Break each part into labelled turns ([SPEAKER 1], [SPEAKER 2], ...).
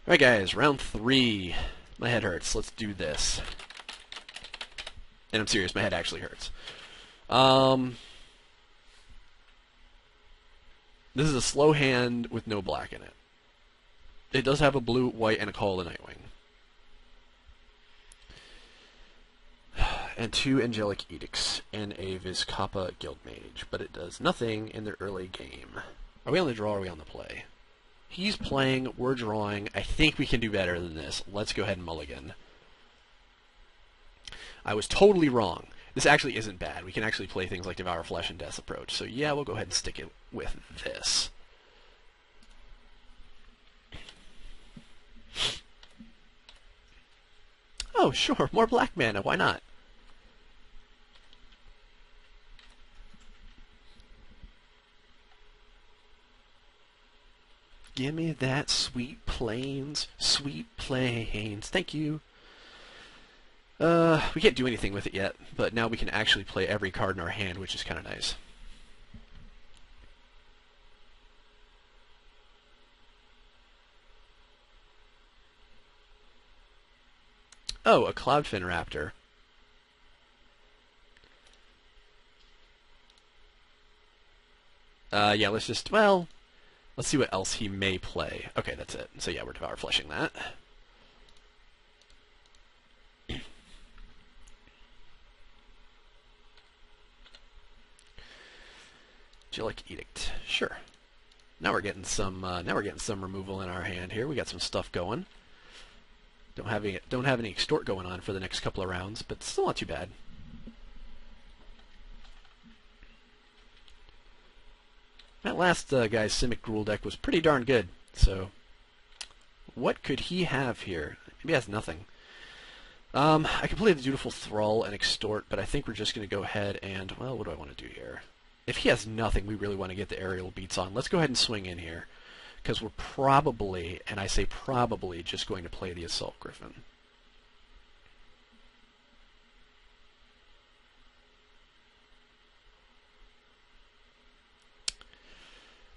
[SPEAKER 1] Alright guys, round 3. My head hurts. Let's do this. And I'm serious, my head actually hurts. This is a slow hand with no black in it. It does have a blue, white, and a Call of the Nightwing. And 2 Angelic Edicts, and a Vizcapa Guildmage. But it does nothing in the early game. Are we on the draw or are we on the play? He's playing, we're drawing. I think we can do better than this. Let's go ahead and mulligan. I was totally wrong. This actually isn't bad. We can actually play things like Devour Flesh and Death Approach. So yeah, we'll go ahead and stick it with this. Oh, sure, more black mana. Why not? Give me that sweet plains, sweet plains. Thank you. We can't do anything with it yet, but now we can actually play every card in our hand, which is kind of nice. Oh, a Cloudfin Raptor. Yeah, let's just, well, let's see what else he may play. Okay, that's it. So yeah, we're Devour Fleshing that. Angelic Edict. Sure. Now we're getting some removal in our hand here. We got some stuff going. Don't have any extort going on for the next couple of rounds, but still not too bad. That last guy's Simic Gruul deck was pretty darn good. So, what could he have here? Maybe he has nothing. I can play the Dutiful Thrall and extort, but I think we're just going to go ahead and, well, what do I want to do here? If he has nothing, we really want to get the aerial beats on. Let's go ahead and swing in here, because we're probably, and I say probably, just going to play the Assault Griffin.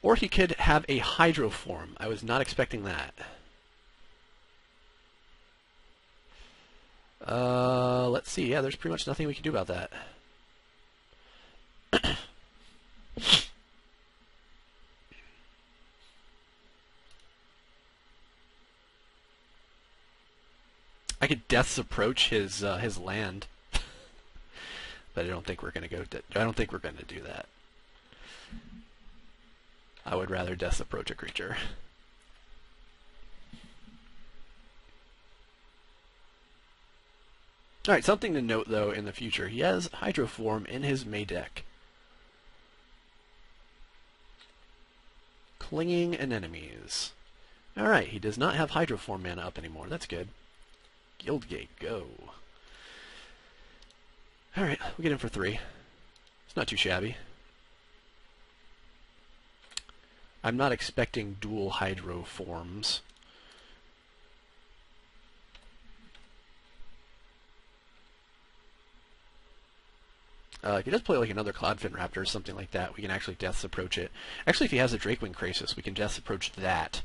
[SPEAKER 1] Or he could have a Hydro form. I was not expecting that. Let's see. Yeah, there's pretty much nothing we can do about that. I could Death's Approach his land, but I don't think we're gonna I don't think we're gonna do that. I would rather Death's Approach a creature. Alright, something to note though in the future. He has Hydro form in his May deck. Clinging Anemones. Alright, he does not have Hydro form mana up anymore. That's good. Guildgate, go. Alright, we'll get in for 3. It's not too shabby. I'm not expecting dual Hydro forms. If he does play like another Cloudfin Raptor or something like that, we can actually Death's Approach it. Actually, if he has a Drakewing Krasis, we can Death's Approach that.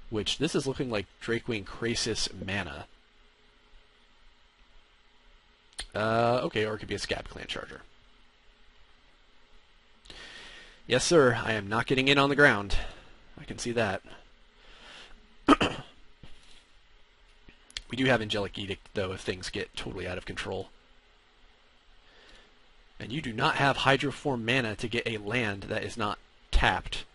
[SPEAKER 1] Which, this is looking like Drakewing Krasis mana. Okay, or it could be a Scab Clan Charger. Yes, sir, I am not getting in on the ground. I can see that. We do have Angelic Edict, though, if things get totally out of control. And you do not have Hydroform mana to get a land that is not tapped.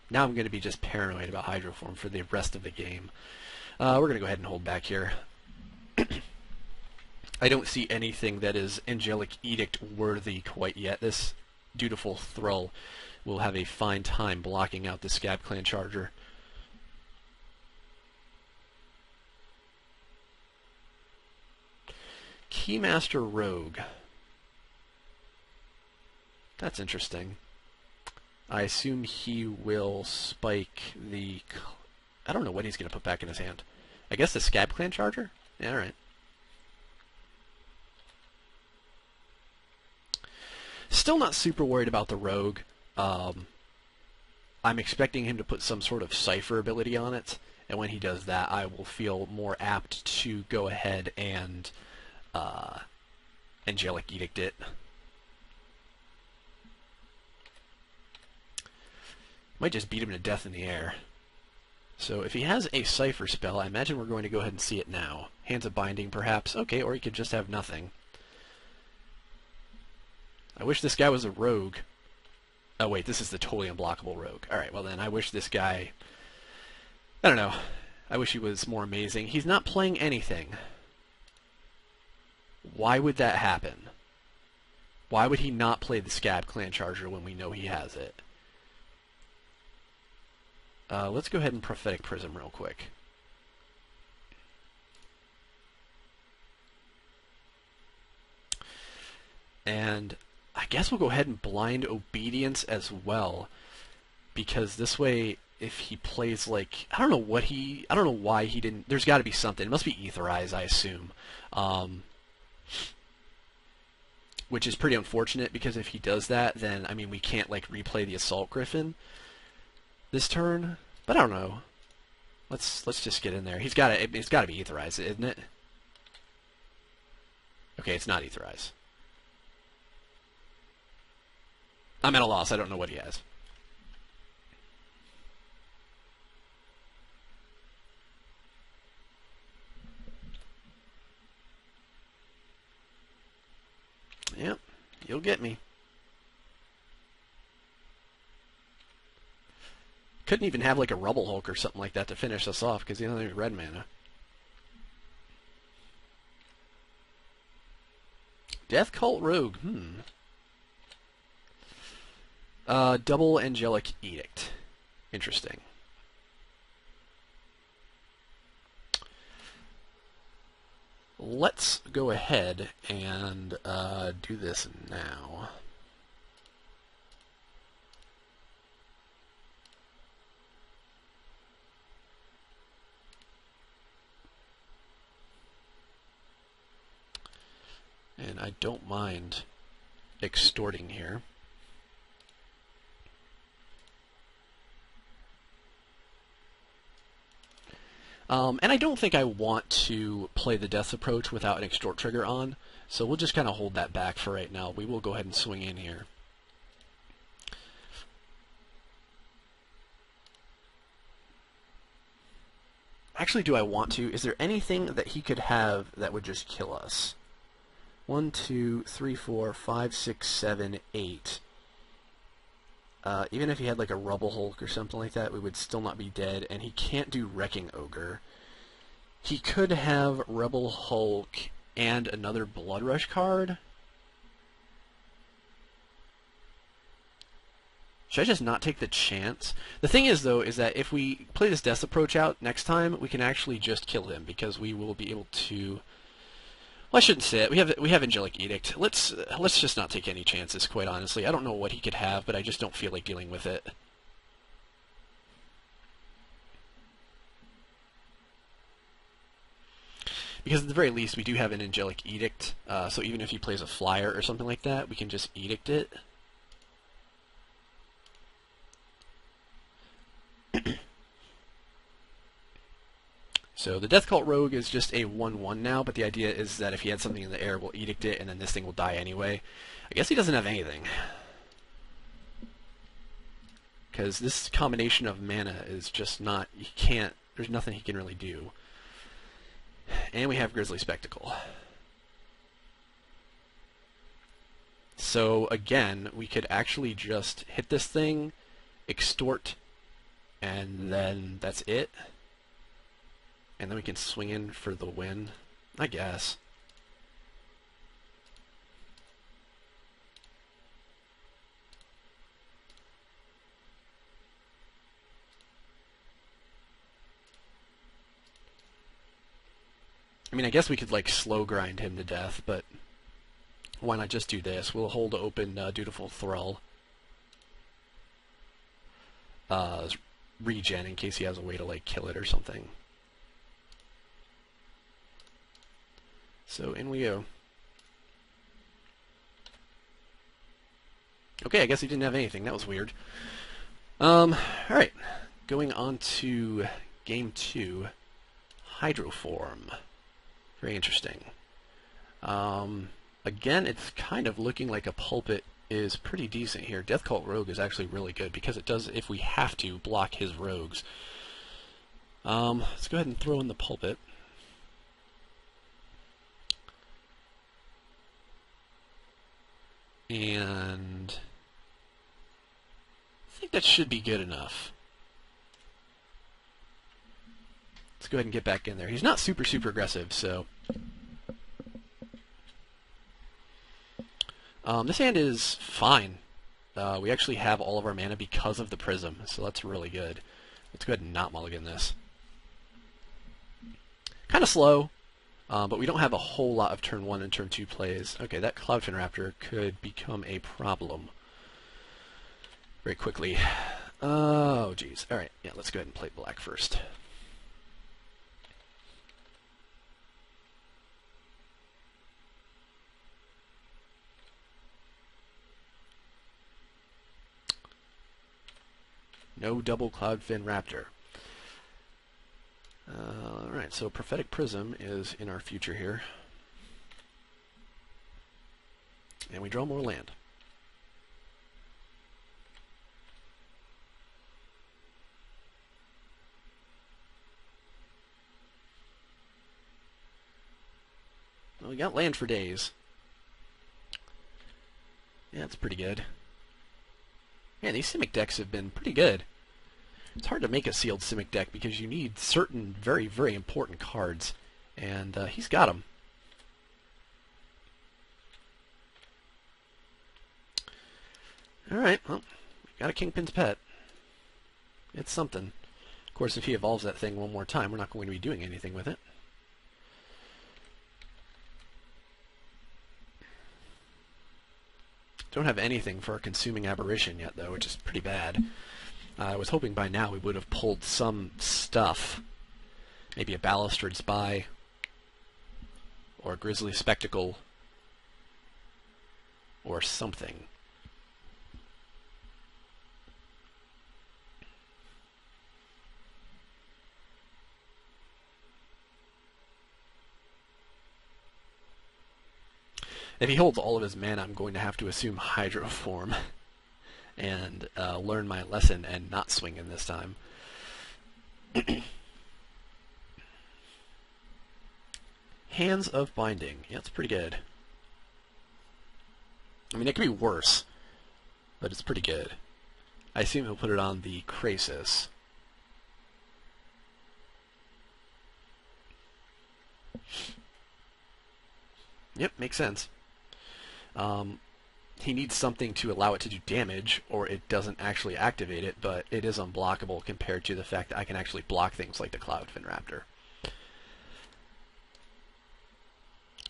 [SPEAKER 1] Now I'm going to be just paranoid about Hydroform for the rest of the game. We're going to go ahead and hold back here. I don't see anything that is Angelic Edict worthy quite yet. This Dutiful Thrall will have a fine time blocking out the Scab Clan Charger. Keymaster Rogue. That's interesting. I assume he will spike the... I don't know what he's going to put back in his hand. I guess the Scab Clan Charger? Yeah, alright. Still not super worried about the Rogue. I'm expecting him to put some sort of Cipher ability on it, and when he does that, I will feel more apt to go ahead and Angelic Edict it. Might just beat him to death in the air. So if he has a Cipher spell, I imagine we're going to go ahead and see it now. Hands of Binding, perhaps. Okay, or he could just have nothing. I wish this guy was a rogue. Oh wait, this is the totally unblockable rogue. Alright, well then, I wish this guy... I don't know. I wish he was more amazing. He's not playing anything. Why would that happen? Why would he not play the Scab Clan Charger when we know he has it? Let's go ahead and Prophetic Prism real quick. And I guess we'll go ahead and Blind Obedience as well, because this way, if he plays like, I don't know why he didn't, there's got to be something. It must be Aetherize, I assume. Which is pretty unfortunate, because if he does that, then, I mean, we can't, like, replay the Assault Griffin this turn, but I don't know. Let's just get in there. It's got to be Aetherize, isn't it? Okay, it's not Aetherize. I'm at a loss. I don't know what he has. Yep, you'll get me. Couldn't even have like a Rubble Hulk or something like that to finish us off, because he doesn't have any red mana. Death Cult Rogue, double Angelic Edict. Interesting. Let's go ahead and do this now. And I don't mind extorting here. And I don't think I want to play the Death Approach without an Extort trigger on, so we'll just kind of hold that back for right now. We will go ahead and swing in here. Actually, do I want to? Is there anything that he could have that would just kill us? 1, 2, 3, 4, 5, 6, 7, 8. Even if he had like a Rubble Hulk or something like that, we would still not be dead, and he can't do Wrecking Ogre. He could have Rebel Hulk and another Blood Rush card. Should I just not take the chance? The thing is, though, is that if we play this Death Approach out next time, we can actually just kill him, because we will be able to... Well, I shouldn't say it. We have Angelic Edict. Let's just not take any chances, quite honestly. I don't know what he could have, but I just don't feel like dealing with it. Because at the very least, we do have an Angelic Edict, so even if he plays a Flyer or something like that, we can just Edict it. So the Death Cult Rogue is just a 1/1 now, but the idea is that if he had something in the air, we'll Edict it, and then this thing will die anyway. I guess he doesn't have anything. Because this combination of mana is just not... You can't... There's nothing he can really do. And we have Grizzly Spectacle. So, again, we could actually just hit this thing, extort, and then that's it. And then we can swing in for the win, I guess. I mean, I guess we could, like, slow grind him to death, but why not just do this? We'll hold open Dutiful Thrall. Regen in case he has a way to, like, kill it or something. So in we go. Okay, I guess he didn't have anything. That was weird. Alright. Going on to Game 2, Hydroform. Very interesting. Again, it's kind of looking like a pulpit is pretty decent here. Death Cult Rogue is actually really good because it does, if we have to, block his rogues. Let's go ahead and throw in the pulpit. And I think that should be good enough. Let's go ahead and get back in there. He's not super aggressive, so... this hand is fine. We actually have all of our mana because of the Prism, so that's really good. Let's go ahead and not mulligan this. Kind of slow, but we don't have a whole lot of turn 1 and turn 2 plays. Okay, that Cloudfin Raptor could become a problem very quickly. Oh, geez. Alright, yeah, let's go ahead and play black first. No double Cloudfin Raptor. Alright, so Prophetic Prism is in our future here. And we draw more land. Well, we got land for days. Yeah, that's pretty good. Man, these Simic decks have been pretty good. It's hard to make a sealed Simic deck because you need certain very important cards, and he's got them. Alright, well, we got a Kingpin's Pet. It's something. Of course, if he evolves that thing one more time, we're not going to be doing anything with it. Don't have anything for a Consuming Aberration yet, though, which is pretty bad. I was hoping by now we would have pulled some stuff. Maybe a Balustered Spy, or a Grisly Spectacle, or something. If he holds all of his mana, I'm going to have to assume Hydroform and learn my lesson and not swing in this time. Hands of Binding. Yeah, it's pretty good. I mean, it could be worse, but it's pretty good. I assume he'll put it on the Krasis. Yep, makes sense. He needs something to allow it to do damage, or it doesn't actually activate it, but it is unblockable compared to the fact that I can actually block things like the Cloudfin Raptor.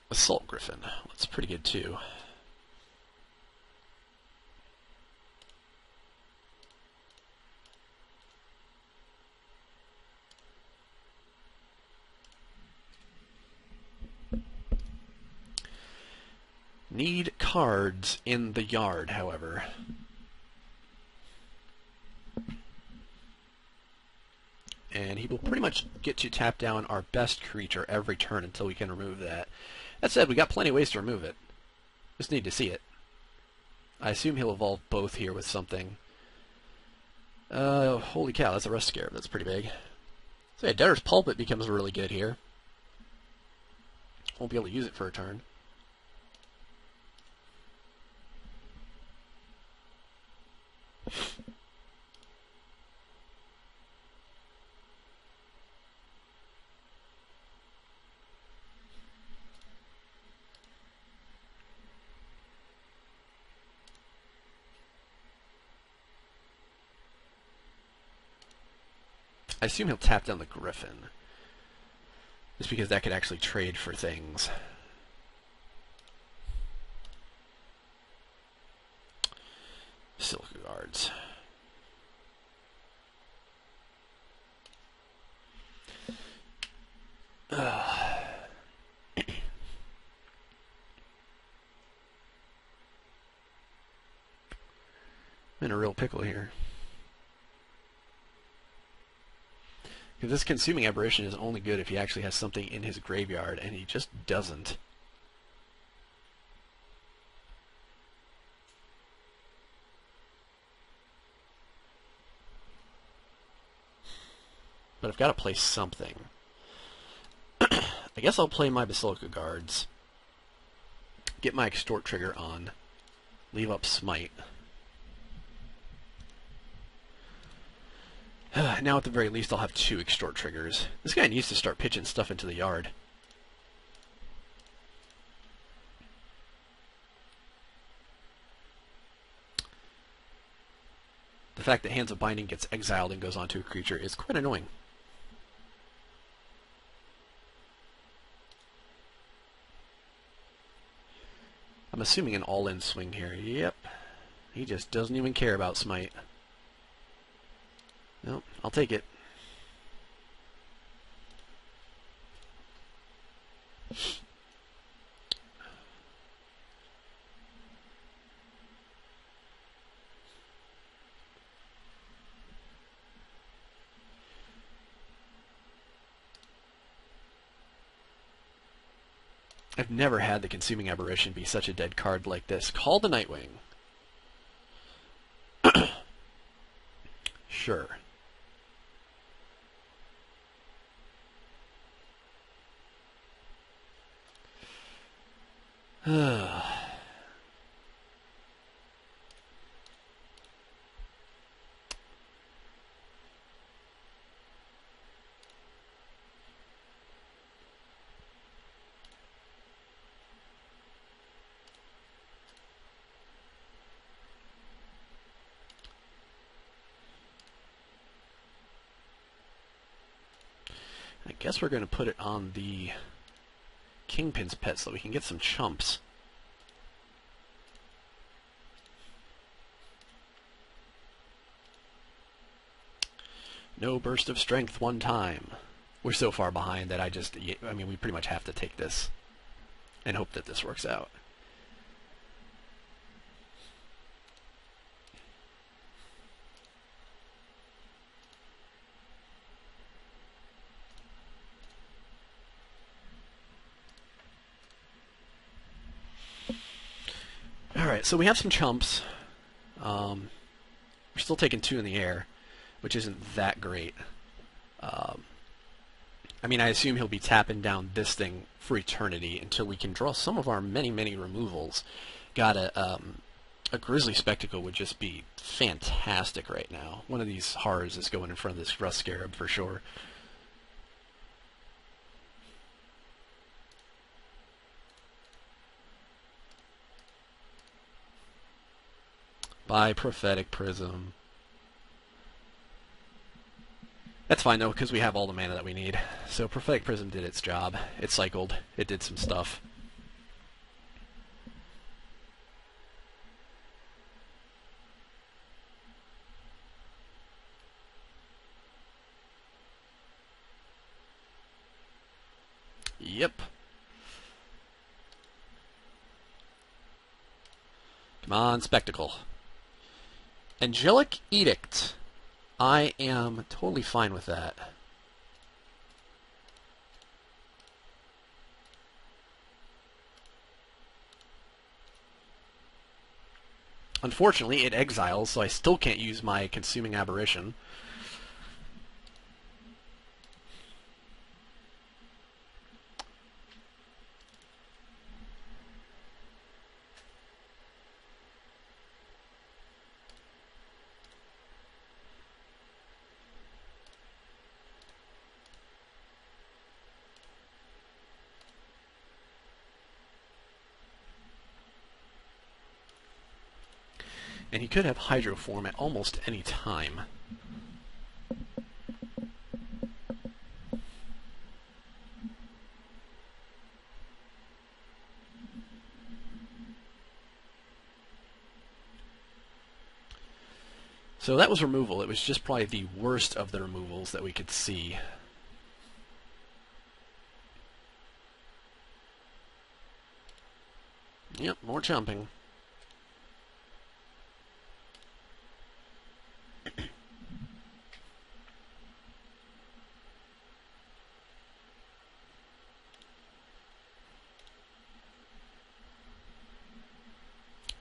[SPEAKER 1] Assault Griffin. That's pretty good, too. Need cards in the yard, however. And he will pretty much get to tap down our best creature every turn until we can remove that. That said, we got plenty of ways to remove it. Just need to see it. I assume he'll evolve both here with something. Holy cow, that's a Rust Scarab. That's pretty big. So yeah, Debtor's Pulpit becomes really good here. Won't be able to use it for a turn. I assume he'll tap down the Griffin, just because that could actually trade for things. Silica Guards. I'm in a real pickle here. Because this Consuming Aberration is only good if he actually has something in his graveyard, and he just doesn't. But I've got to play something. I guess I'll play my Basilica Guards. Get my Extort trigger on. Leave up Smite. Now at the very least I'll have 2 Extort triggers. This guy needs to start pitching stuff into the yard. The fact that Hands of Binding gets exiled and goes onto a creature is quite annoying. I'm assuming an all-in swing here. Yep. He just doesn't even care about Smite. Nope, I'll take it. I've never had the Consuming Aberration be such a dead card like this. Call the Nightwing. Sure. I guess we're going to put it on the Kingpin's Pet so that we can get some chumps. No burst of strength one time. We're so far behind that I mean, we pretty much have to take this and hope that this works out. Alright, so we have some chumps. We're still taking 2 in the air, which isn't that great. I mean, I assume he'll be tapping down this thing for eternity until we can draw some of our many, many removals. Got a Grizzly Spectacle would just be fantastic right now. One of these horrors is going in front of this Rust Scarab for sure. By Prophetic Prism. That's fine though, because we have all the mana that we need. So Prophetic Prism did its job. It cycled. It did some stuff. Yep. Come on, Spectacle. Angelic Edict. I am totally fine with that. Unfortunately, it exiles, so I still can't use my Consuming Aberration. And he could have Hydroform at almost any time. So that was removal. It was just probably the worst of the removals that we could see. Yep, more chumping.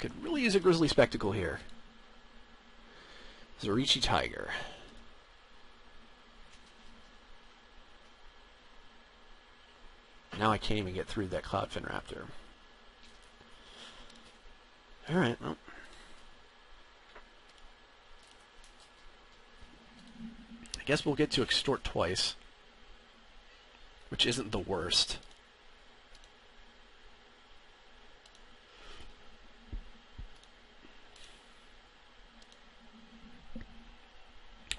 [SPEAKER 1] Could really use a grizzly spectacle here. Zorichi Tiger. Now I can't even get through that Cloudfin Raptor. Alright, well. I guess we'll get to extort twice. Which isn't the worst.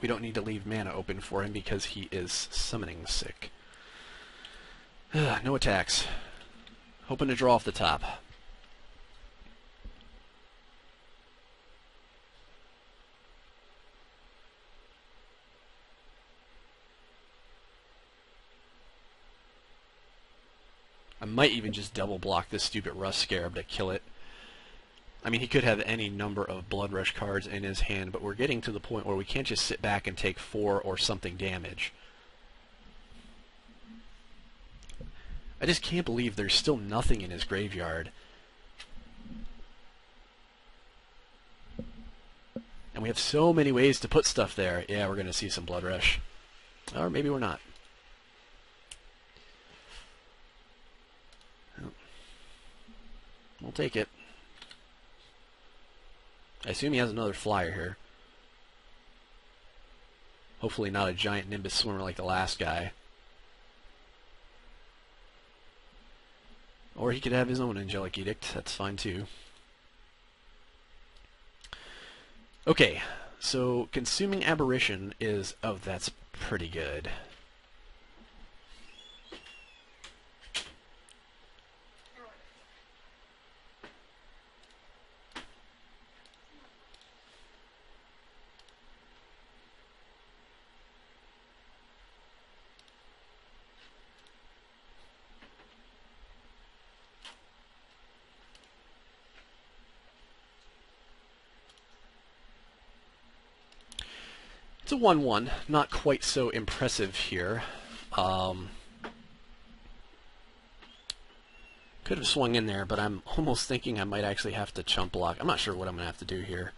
[SPEAKER 1] We don't need to leave mana open for him because he is summoning sick. No attacks. Hoping to draw off the top. I might even just double block this stupid Rust Scarab to kill it. I mean, he could have any number of Blood Rush cards in his hand, but we're getting to the point where we can't just sit back and take 4 or something damage. I just can't believe there's still nothing in his graveyard. And we have so many ways to put stuff there. Yeah, we're going to see some Blood Rush. Or maybe we're not. We'll take it. I assume he has another flyer here. Hopefully not a giant Nimbus Swimmer like the last guy. Or he could have his own Angelic Edict. That's fine too. Okay, so Consuming Aberration is... oh, that's pretty good. It's a 1-1, not quite so impressive here. Could have swung in there, but I'm almost thinking I might actually have to chump block. I'm not sure what I'm going to have to do here.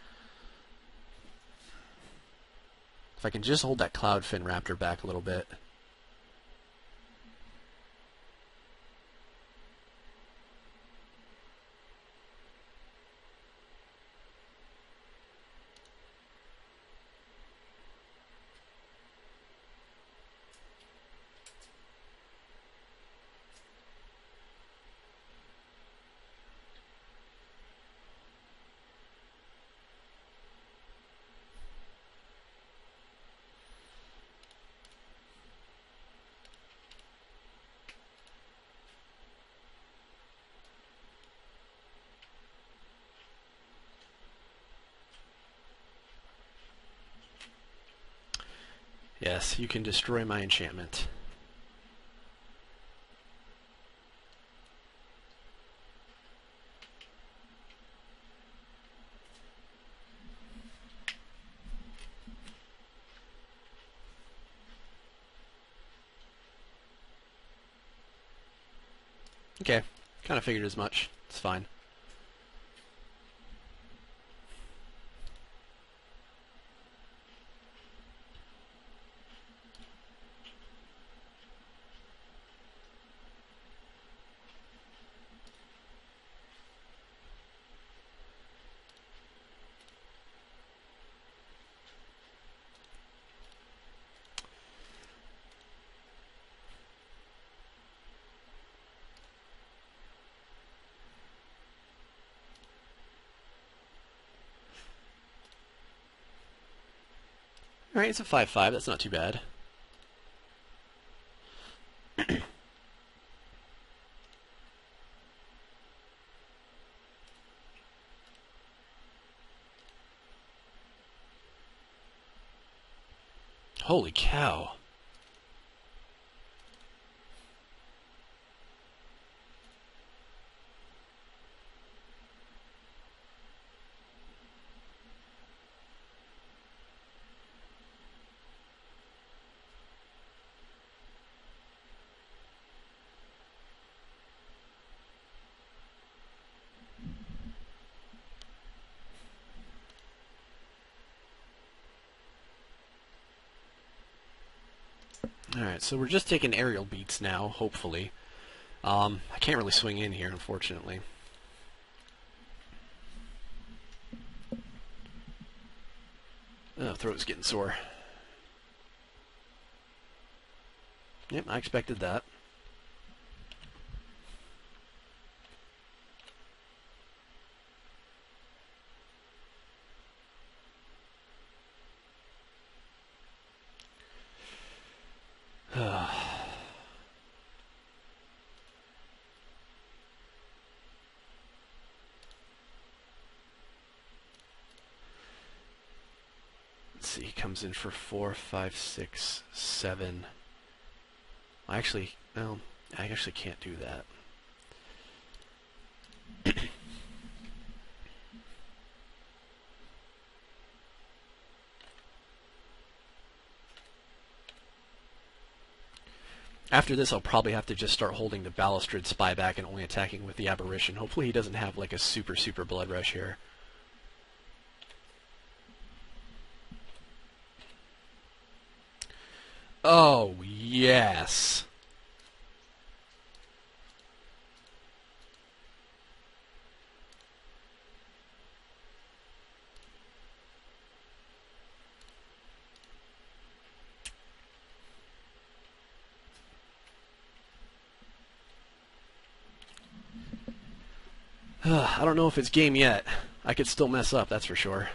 [SPEAKER 1] If I can just hold that Cloudfin Raptor back a little bit. Yes, you can destroy my enchantment. Okay, kind of figured as much. It's fine. Alright, it's a 5-5. That's not too bad. Holy cow. Alright, so we're just taking aerial beats now, hopefully. I can't really swing in here, unfortunately. Oh, throat's getting sore. Yep, I expected that. Let's see, he comes in for 4, 5, 6, 7. I actually can't do that. After this, I'll probably have to just start holding the Balustrid Spy back and only attacking with the Aberration. Hopefully he doesn't have like a super blood rush here. Oh, yes. I don't know if it's game yet. I could still mess up, that's for sure.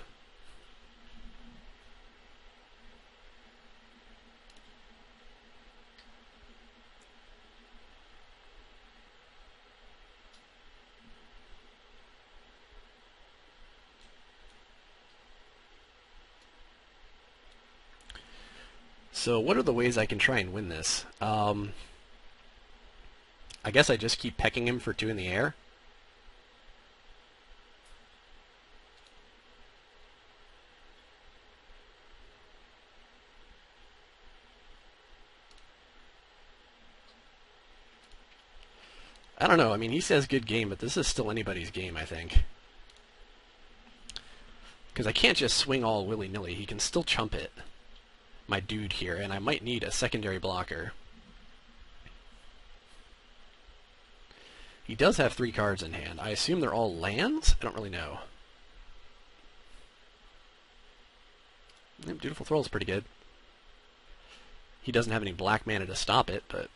[SPEAKER 1] So what are the ways I can try and win this? I guess I just keep pecking him for 2 in the air. I don't know. I mean, he says good game, but this is still anybody's game, I think. Because I can't just swing all willy-nilly. He can still chump it, my dude here, and I might need a secondary blocker. He does have 3 cards in hand. I assume they're all lands? I don't really know. Dutiful Thrall is pretty good. He doesn't have any black mana to stop it, but...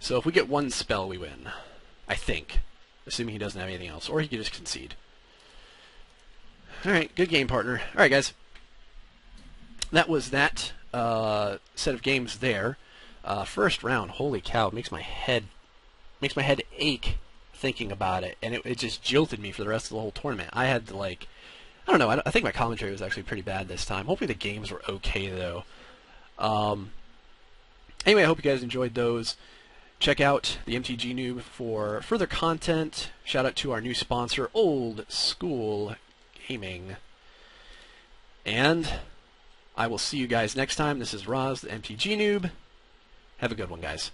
[SPEAKER 1] So if we get 1 spell, we win. I think. Assuming he doesn't have anything else. Or he could just concede. Alright, good game, partner. Alright, guys. That was that set of games there. First round, holy cow, it makes my head ache thinking about it. And it just jilted me for the rest of the whole tournament. I had to, like... I don't know, I think my commentary was actually pretty bad this time. Hopefully the games were okay, though. Anyway, I hope you guys enjoyed those. Check out the Mtgnoob for further content. Shout out to our new sponsor, Old School Gaming. And I will see you guys next time. This is Roz, the Mtgnoob. Have a good one, guys.